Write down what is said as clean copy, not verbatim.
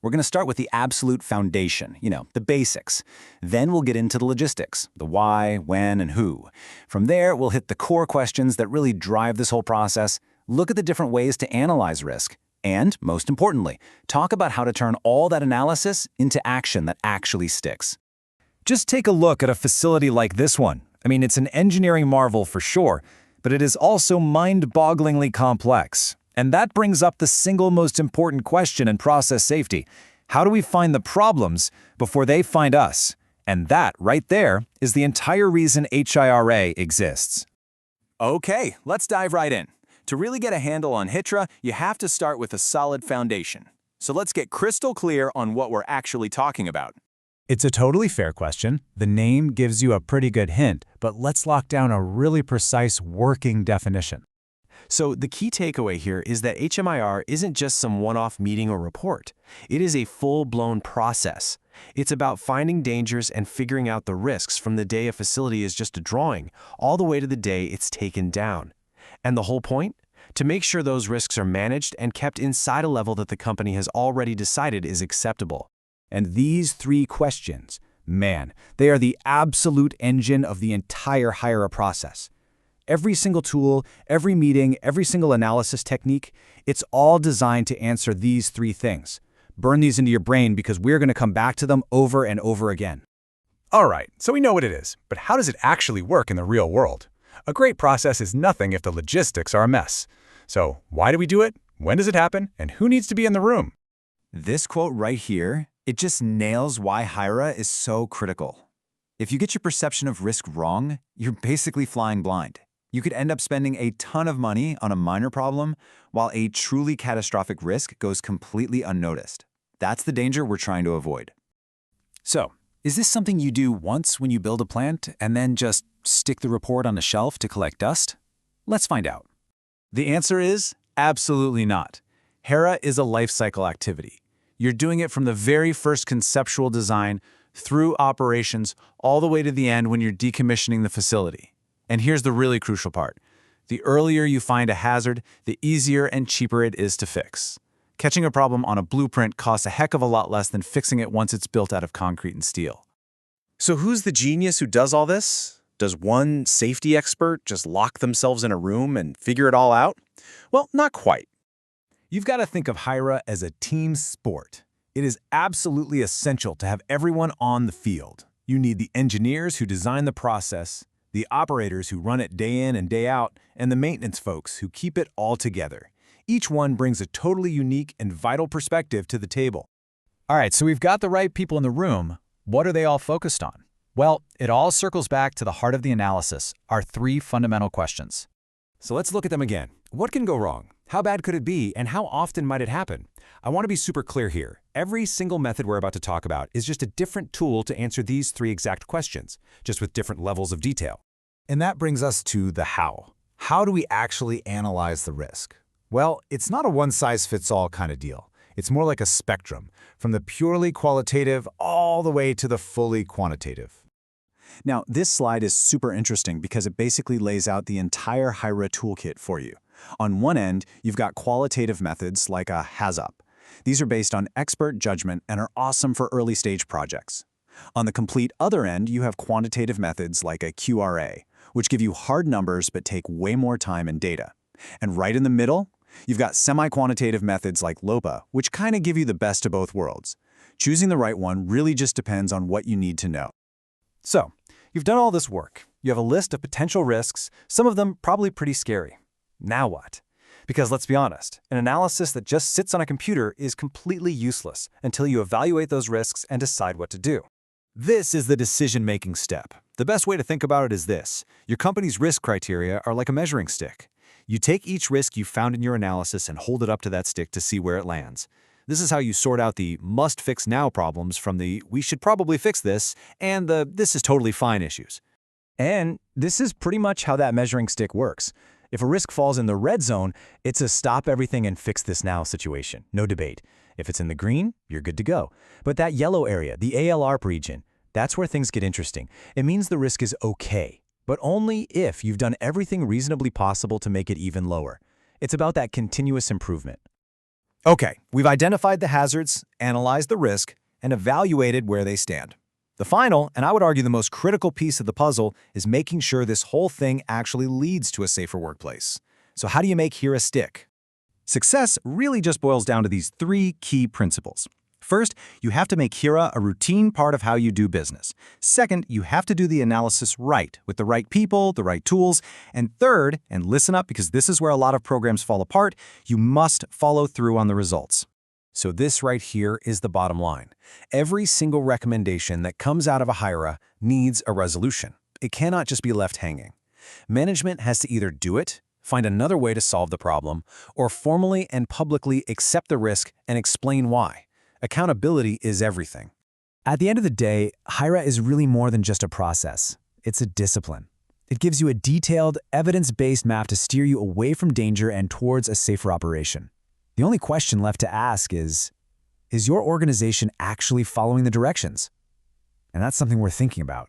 We're going to start with the absolute foundation, the basics. Then we'll get into the logistics, the why, when, and who. From there, we'll hit the core questions that really drive this whole process, look at the different ways to analyze risk, and, most importantly, talk about how to turn all that analysis into action that actually sticks. Just take a look at a facility like this one. It's an engineering marvel for sure, but it is also mind-bogglingly complex. And that brings up the single most important question in process safety. How do we find the problems before they find us? And that, right there, is the entire reason HIRA exists. Okay, let's dive right in. To really get a handle on HIRA, you have to start with a solid foundation. So let's get crystal clear on what we're actually talking about. It's a totally fair question. The name gives you a pretty good hint, but let's lock down a really precise working definition. So the key takeaway here is that HMIR isn't just some one-off meeting or report. It is a full-blown process. It's about finding dangers and figuring out the risks from the day a facility is just a drawing, all the way to the day it's taken down. And the whole point? To make sure those risks are managed and kept inside a level that the company has already decided is acceptable. And these three questions, man, they are the absolute engine of the entire HIRA process. Every single tool, every meeting, every single analysis technique, it's all designed to answer these three things. Burn these into your brain because we're going to come back to them over and over again. All right, so we know what it is, but how does it actually work in the real world? A great process is nothing if the logistics are a mess. So why do we do it? When does it happen? And who needs to be in the room? This quote right here, it just nails why HIRA is so critical. If you get your perception of risk wrong, you're basically flying blind. You could end up spending a ton of money on a minor problem, while a truly catastrophic risk goes completely unnoticed. That's the danger we're trying to avoid. So, is this something you do once when you build a plant and then just stick the report on a shelf to collect dust? Let's find out. The answer is absolutely not. HIRA is a life cycle activity. You're doing it from the very first conceptual design, through operations, all the way to the end when you're decommissioning the facility. And here's the really crucial part. The earlier you find a hazard, the easier and cheaper it is to fix. Catching a problem on a blueprint costs a heck of a lot less than fixing it once it's built out of concrete and steel. So who's the genius who does all this? Does one safety expert just lock themselves in a room and figure it all out? Well, not quite. You've got to think of HIRA as a team sport. It is absolutely essential to have everyone on the field. You need the engineers who design the process, the operators who run it day in and day out, and the maintenance folks who keep it all together. Each one brings a totally unique and vital perspective to the table. All right, so we've got the right people in the room. What are they all focused on? Well, it all circles back to the heart of the analysis, our three fundamental questions. So let's look at them again. What can go wrong? How bad could it be, and how often might it happen? I want to be super clear here. Every single method we're about to talk about is just a different tool to answer these three exact questions, just with different levels of detail. And that brings us to the how. How do we actually analyze the risk? Well, it's not a one-size-fits-all kind of deal. It's more like a spectrum, from the purely qualitative all the way to the fully quantitative. Now, this slide is super interesting because it basically lays out the entire HIRA toolkit for you. On one end, you've got qualitative methods like a HAZOP. These are based on expert judgment and are awesome for early-stage projects. On the complete other end, you have quantitative methods like a QRA, which give you hard numbers but take way more time and data. And right in the middle, you've got semi-quantitative methods like LOPA, which kind of give you the best of both worlds. Choosing the right one really just depends on what you need to know. So, you've done all this work. You have a list of potential risks, some of them probably pretty scary. Now what? Because let's be honest, an analysis that just sits on a computer is completely useless until you evaluate those risks and decide what to do. This is the decision-making step. The best way to think about it is this. Your company's risk criteria are like a measuring stick. You take each risk you found in your analysis and hold it up to that stick to see where it lands. This is how you sort out the must-fix-now problems from the we should probably fix this and the this is totally fine issues. And this is pretty much how that measuring stick works. If a risk falls in the red zone, it's a stop everything and fix this now situation. No debate. If it's in the green, you're good to go. But that yellow area, the ALARP region, that's where things get interesting. It means the risk is okay, but only if you've done everything reasonably possible to make it even lower. It's about that continuous improvement. Okay, we've identified the hazards, analyzed the risk, and evaluated where they stand. The final, and I would argue the most critical piece of the puzzle, is making sure this whole thing actually leads to a safer workplace. So how do you make HIRA stick? Success really just boils down to these three key principles. First, you have to make HIRA a routine part of how you do business. Second, you have to do the analysis right, with the right people, the right tools. And third, and listen up because this is where a lot of programs fall apart, you must follow through on the results. So this right here is the bottom line. Every single recommendation that comes out of a HIRA needs a resolution. It cannot just be left hanging. Management has to either do it, find another way to solve the problem, or formally and publicly accept the risk and explain why. Accountability is everything. At the end of the day, HIRA is really more than just a process. It's a discipline. It gives you a detailed, evidence-based map to steer you away from danger and towards a safer operation. The only question left to ask is your organization actually following the directions? And that's something we're thinking about.